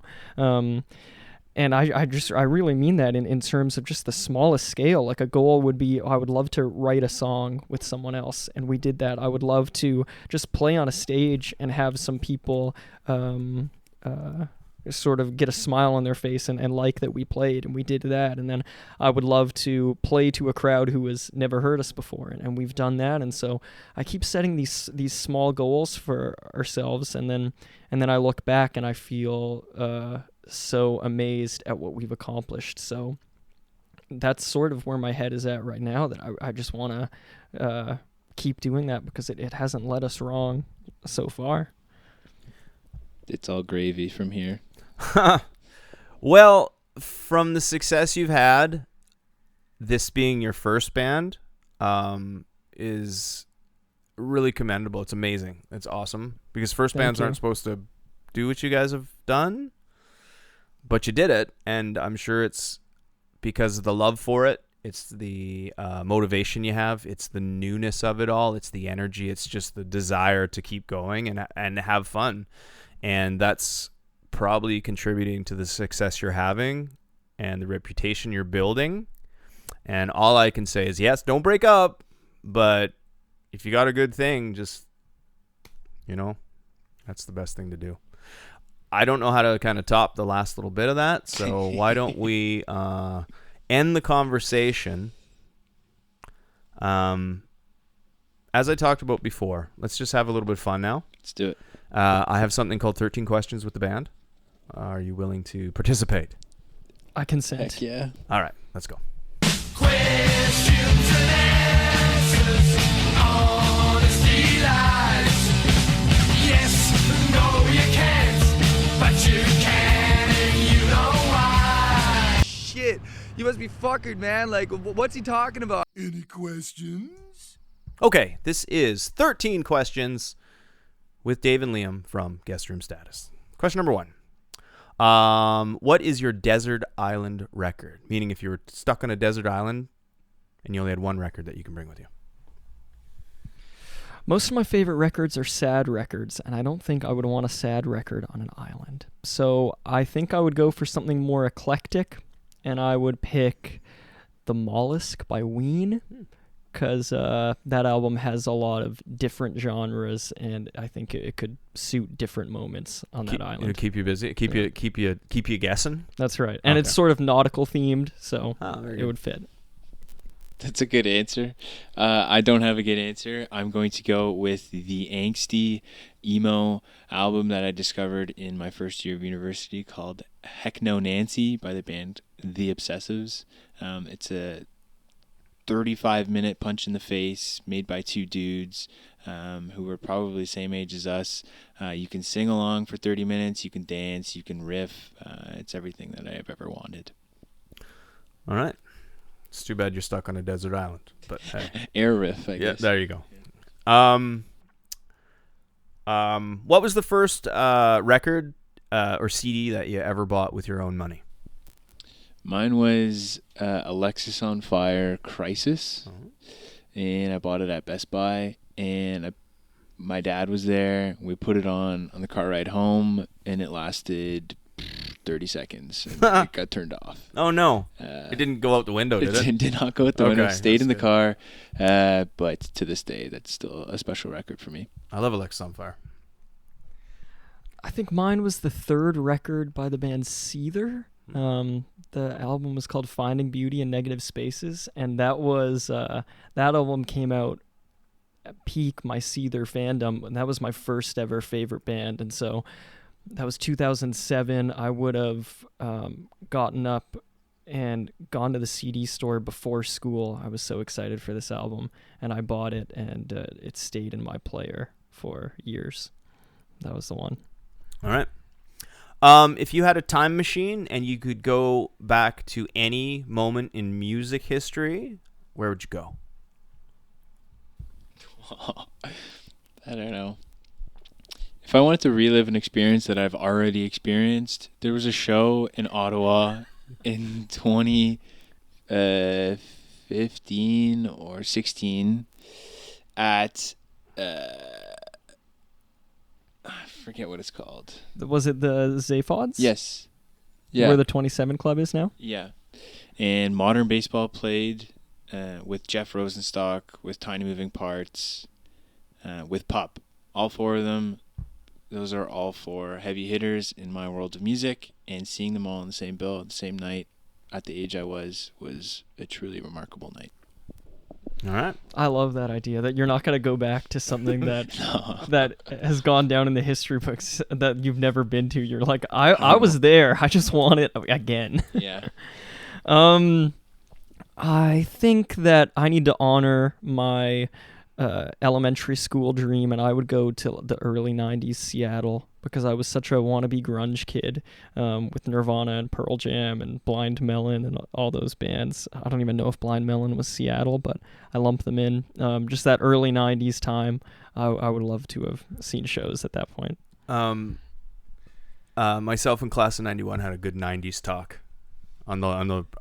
And I really mean that in terms of just the smallest scale. Like, a goal would be, I would love to write a song with someone else, and we did that. I would love to just play on a stage and have some people sort of get a smile on their face and like that we played, and we did that. And then I would love to play to a crowd who has never heard us before, and we've done that. And so I keep setting these small goals for ourselves, and then I look back and I feel so amazed at what we've accomplished. So that's sort of where my head is at right now, that I just want to keep doing that, because it hasn't led us wrong so far. It's all gravy from here. Well, from the success you've had, this being your first band is really commendable. It's amazing. It's awesome, because first Thank bands you. aren't supposed to do what you guys have done, but you did it, and I'm sure it's because of the love for it. It's the motivation you have. It's the newness of it all. It's the energy. It's just the desire to keep going and have fun. And that's probably contributing to the success you're having and the reputation you're building. And all I can say is, yes, don't break up, but if you got a good thing, just, that's the best thing to do. I don't know how to kind of top the last little bit of that, so why don't we end the conversation? As I talked about before, let's just have a little bit of fun now. Let's do it. I have something called 13 Questions with the band. Are you willing to participate? I consent. Heck yeah. All right, let's go. Questions and answers, honesty lies. Yes, no, you can't, but you can if you know why. Shit, you must be fucking, man. Like, what's he talking about? Any questions? Okay, this is 13 Questions with Dave and Liam from Guest Room Status. Question number 1. What is your desert island record? Meaning if you were stuck on a desert island and you only had one record that you can bring with you. Most of my favorite records are sad records, and I don't think I would want a sad record on an island. So I think I would go for something more eclectic, and I would pick The Mollusk by Ween, because that album has a lot of different genres, and I think it could suit different moments on that island. Keep you busy, keep you guessing. That's right, and it's Okay. sort of nautical themed, so very it good. would fit. That's a good answer. I don't have a good answer. I'm going to go with the angsty emo album that I discovered in my first year of university called Heck No Nancy by the band The Obsessives. It's a 35-minute punch in the face made by two dudes who were probably the same age as us. You can sing along for 30 minutes. You can dance. You can riff. It's everything that I have ever wanted. All right. It's too bad you're stuck on a desert island. But Air riff, I yeah, guess. there you go. What was the first record or CD that you ever bought with your own money? Mine was Alexis on Fire Crisis, and I bought it at Best Buy, and my dad was there. We put it on the car ride home, and it lasted 30 seconds, and then it got turned off. Oh, no. It didn't go out the window, did it? It did not go out the window. It Okay, stayed in the that's car, but to this day, that's still a special record for me. I love Alexis on Fire. I think mine was the third record by the band Seether. The album was called Finding Beauty in Negative Spaces, and that was that album came out at peak my Seether fandom, and that was my first ever favorite band. And so that was 2007. I would have gotten up and gone to the CD store before school. I was so excited for this album, and I bought it, and it stayed in my player for years. That was the one. All right. If you had a time machine and you could go back to any moment in music history, where would you go? I don't know. If I wanted to relive an experience that I've already experienced, there was a show in Ottawa in 2015 or 16 at I forget what it's called. Was it the Zaphods? Yes. Yeah. Where the 27 Club is now? Yeah. And Modern Baseball played with Jeff Rosenstock, with Tiny Moving Parts, with Pup. All four of them those are all four heavy hitters in my world of music, and seeing them all on the same bill, the same night, at the age I was a truly remarkable night. All right. I love that idea that you're not going to go back to something that that has gone down in the history books that you've never been to. You're like, I was there. I just want it again. Yeah. I think that I need to honor my elementary school dream, and I would go to the early 90s Seattle because I was such a wannabe grunge kid with Nirvana and Pearl Jam and Blind Melon and all those bands. I don't even know if Blind Melon was Seattle, but I lump them in. Just that early 90s time, I would love to have seen shows at that point. Myself and class of 91 had a good 90s talk on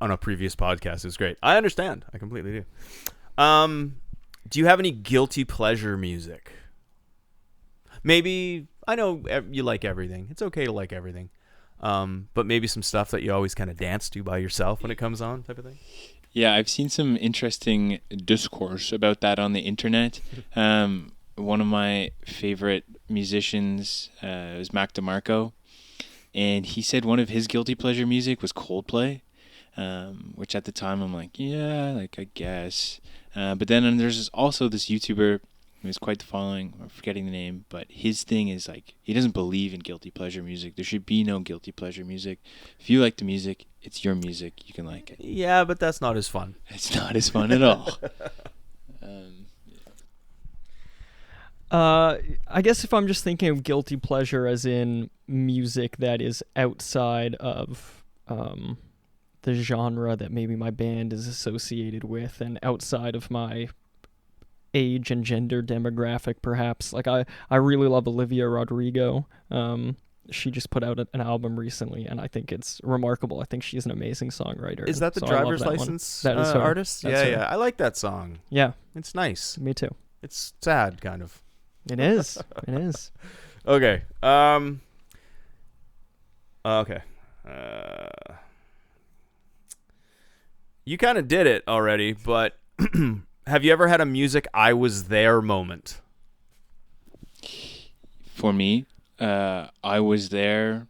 a previous podcast. It was great. I understand. I completely do. Do you have any guilty pleasure music? Maybe, I know you like everything. It's okay to like everything. But maybe some stuff that you always kind of dance to by yourself when it comes on, type of thing? Yeah, I've seen some interesting discourse about that on the internet. One of my favorite musicians is Mac DeMarco, and he said one of his guilty pleasure music was Coldplay, which at the time I'm like, yeah, like I guess. But then there's also this YouTuber who has quite the following. I'm forgetting the name, but his thing is like he doesn't believe in guilty pleasure music. There should be no guilty pleasure music. If you like the music, it's your music. You can like it. Yeah, but that's not as fun. It's not as fun at all. I guess if I'm just thinking of guilty pleasure as in music that is outside of the genre that maybe my band is associated with and outside of my age and gender demographic, perhaps. Like I really love Olivia Rodrigo. She just put out an album recently, and I think it's remarkable. I think she's an amazing songwriter. Is that the so driver's that license that is her. artist? That's her. Yeah. I like that song. Yeah. It's nice. Me too. It's sad, kind of. It is. It is. Okay. Okay. You kind of did it already, but have you ever had a music I was there moment? For me, I was there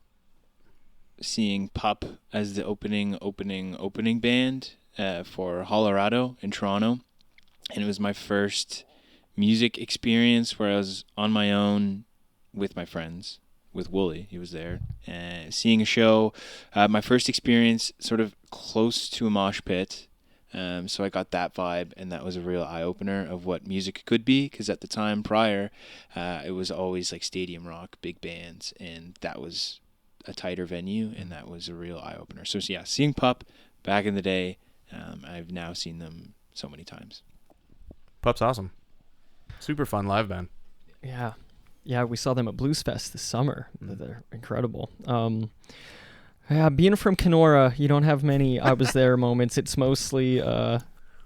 seeing Pup as the opening band for Colorado in Toronto, and it was my first music experience where I was on my own with my friends, with Wooly. He was there, seeing a show. My first experience sort of close to a mosh pit, so I got that vibe, and that was a real eye-opener of what music could be, because at the time prior, it was always like stadium rock, big bands, and that was a tighter venue, and that was a real eye-opener. So yeah, seeing Pup back in the day, I've now seen them so many times. Pup's awesome. Super fun live band. Yeah. Yeah, we saw them at Blues Fest this summer. They're incredible. Yeah, being from Kenora, you don't have many I was there moments. It's mostly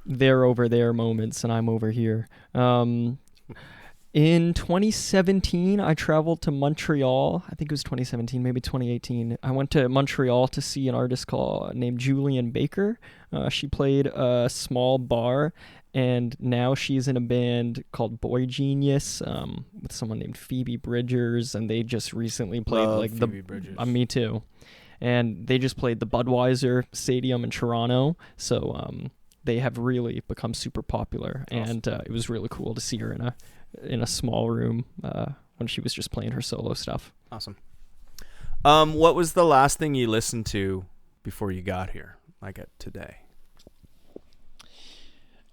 they're over there moments, and I'm over here. In 2017, I traveled to Montreal. I think it was 2017, maybe 2018. I went to Montreal to see an artist named Julian Baker. She played a small bar, and now she's in a band called Boy Genius with someone named Phoebe Bridgers, and they just recently played Phoebe Bridgers. Me too. And they just played the Budweiser Stadium in Toronto, so they have really become super popular. Awesome. And it was really cool to see her in a small room when she was just playing her solo stuff. Awesome. What was the last thing you listened to before you got here, like today?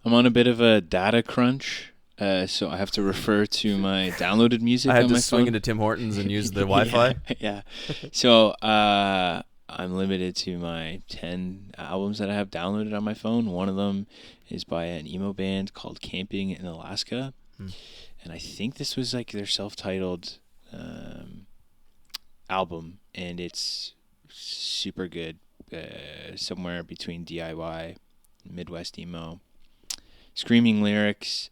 I'm on a bit of a data crunch, so I have to refer to my downloaded music. I had on to my swing phone. into Tim Hortons and use the Wi-Fi. Yeah. So I'm limited to my 10 albums that I have downloaded on my phone. One of them is by an emo band called Camping in Alaska. And I think this was like their self-titled album, and it's super good. Somewhere between DIY, Midwest emo, screaming lyrics,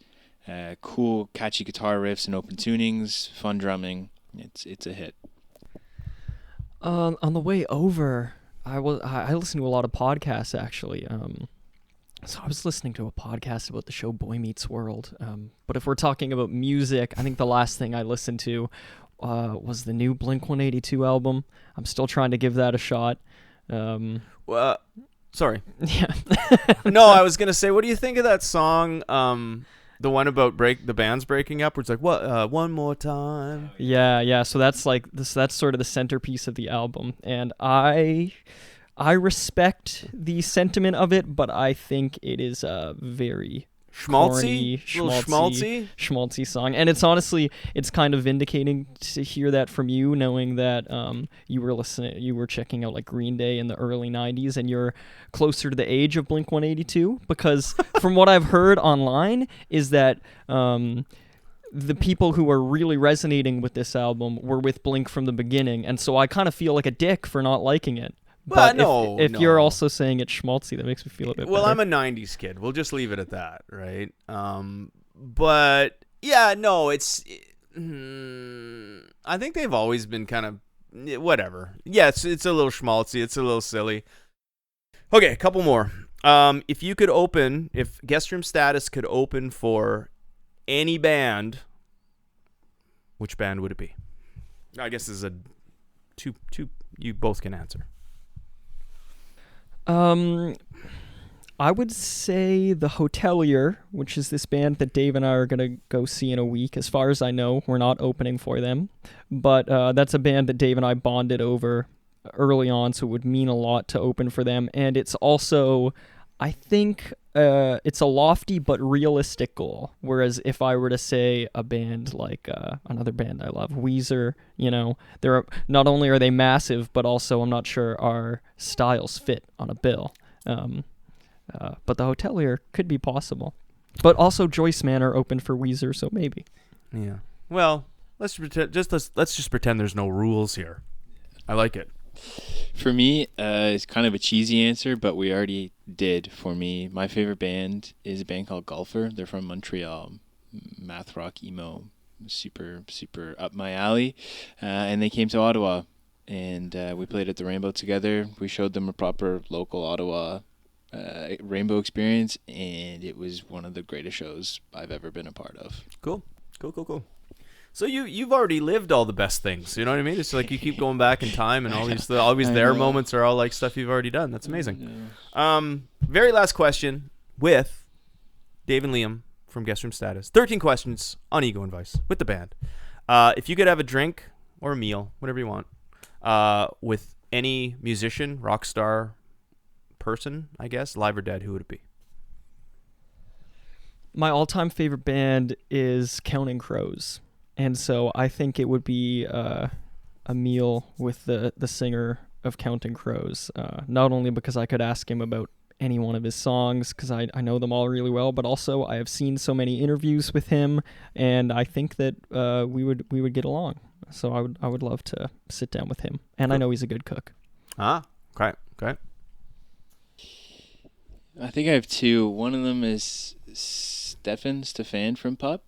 cool catchy guitar riffs and open tunings, fun drumming. It's a hit. On the way over, I listen to a lot of podcasts actually. So I was listening to a podcast about the show Boy Meets World. But if we're talking about music, I think the last thing I listened to was the new Blink-182 album. I'm still trying to give that a shot. Sorry. Yeah. No, I was gonna say, what do you think of that song? The one about the band's breaking up, where it's like, what? One more time. Yeah. So that's like this. That's sort of the centerpiece of the album, and I respect the sentiment of it, but I think it is a very corny, schmaltzy song. And it's honestly, it's kind of vindicating to hear that from you, knowing that you were checking out like Green Day in the early 90s, and you're closer to the age of Blink-182, because from what I've heard online is that the people who are really resonating with this album were with Blink from the beginning, and so I kind of feel like a dick for not liking it. But if you're also saying it's schmaltzy, that makes me feel a bit better. I'm a 90s kid. We'll just leave it at that, right? But, yeah, no, it's... I think they've always been kind of... Whatever. Yeah, it's a little schmaltzy. It's a little silly. Okay, a couple more. If Guest Room Status could open for any band, which band would it be? I guess this is a two. You both can answer. I would say The Hotelier, which is this band that Dave and I are going to go see in a week. As far as I know, we're not opening for them. But that's a band that Dave and I bonded over early on, so it would mean a lot to open for them. And it's also, I think, it's a lofty but realistic goal. Whereas if I were to say a band like another band I love, Weezer, not only are they massive, but also I'm not sure our styles fit on a bill. But The Hotelier could be possible. But also Joyce Manor opened for Weezer, so maybe. Yeah. Well, let's just pretend there's no rules here. I like it. For me, it's kind of a cheesy answer, but we already did. For me, my favorite band is a band called Golfer. They're from Montreal, math rock emo, super super up my alley, and they came to Ottawa, and we played at the Rainbow together. We showed them a proper local Ottawa Rainbow experience, and it was one of the greatest shows I've ever been a part of. Cool. So you've already lived all the best things, you know what I mean? It's like you keep going back in time, and all these always there moments are all like stuff you've already done. That's amazing. Very last question with Dave and Liam from Guest Room Status. 13 questions on Ego and Vice with the band. If you could have a drink or a meal, whatever you want, with any musician, rock star, person, I guess, live or dead, who would it be? My all-time favorite band is Counting Crows. And so I think it would be a meal with the singer of Counting Crows, not only because I could ask him about any one of his songs, because I know them all really well, but also I have seen so many interviews with him, and I think that we would get along. So I would love to sit down with him, and I know he's a good cook. Okay. I think I have two. One of them is Stefan from Pup.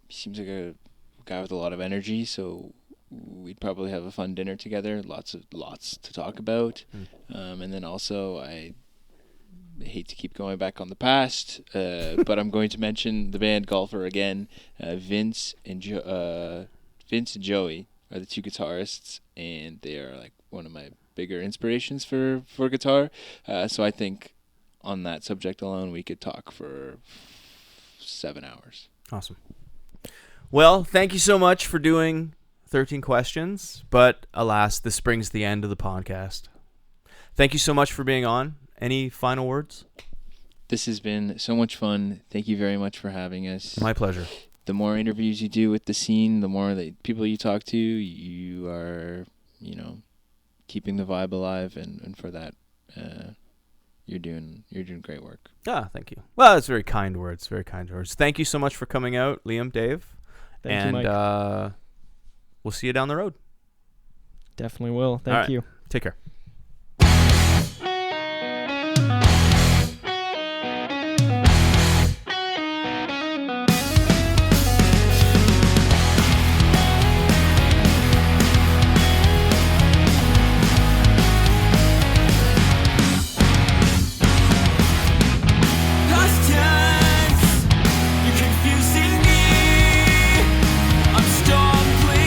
He seems like a guy with a lot of energy, so we'd probably have a fun dinner together. Lots to talk about. And then also, I hate to keep going back on the past, but I'm going to mention the band Golfer again. Vince and Joey are the two guitarists, and they are like one of my bigger inspirations for guitar. So I think on that subject alone, we could talk for 7 hours. Awesome. Well, thank you so much for doing 13 questions, but alas, this brings the end of the podcast. Thank you so much for being on. Any final words? This has been so much fun. Thank you very much for having us. My pleasure. The more interviews you do with the scene, the more people you talk to, you are, keeping the vibe alive, and for that, you're doing great work. Thank you. Well, that's very kind words. Thank you so much for coming out, Liam, Dave. Thank you, Mike. We'll see you down the road. Definitely will. Thank you. Take care. You're confusing me. I'm stumbling.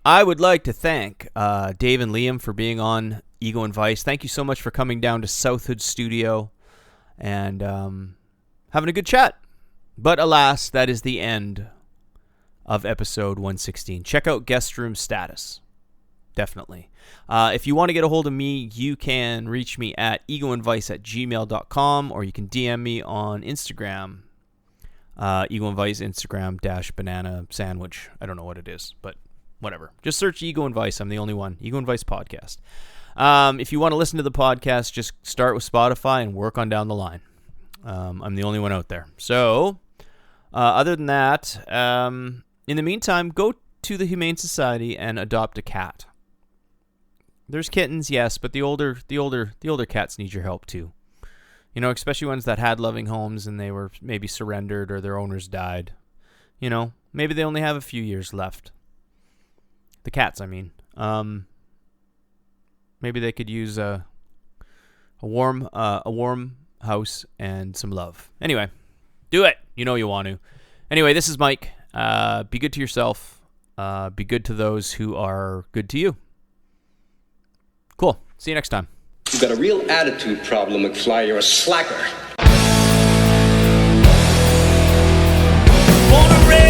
I would like to thank Dave and Liam for being on Ego and Vice. Thank you so much for coming down to South Hood Studio and having a good chat. But alas, that is the end of episode 116. Check out Guest Room Status. Definitely. If you want to get a hold of me, you can reach me at egoandvice@gmail.com, or you can DM me on Instagram. Ego and Vice, Instagram --banana sandwich. I don't know what it is, but whatever. Just search Ego and Vice. I'm the only one. Ego and Vice podcast. If you want to listen to the podcast, just start with Spotify and work on down the line. I'm the only one out there. So, other than that, in the meantime, go to the Humane Society and adopt a cat. There's kittens, yes, but the older cats need your help too. You know, especially ones that had loving homes and they were maybe surrendered or their owners died. You know, maybe they only have a few years left. The cats, I mean. Maybe they could use a warm house and some love. Anyway, do it. You know you want to. Anyway, this is Mike. Be good to yourself. Be good to those who are good to you. Cool. See you next time. You've got a real attitude problem, McFly. You're a slacker. Born and raised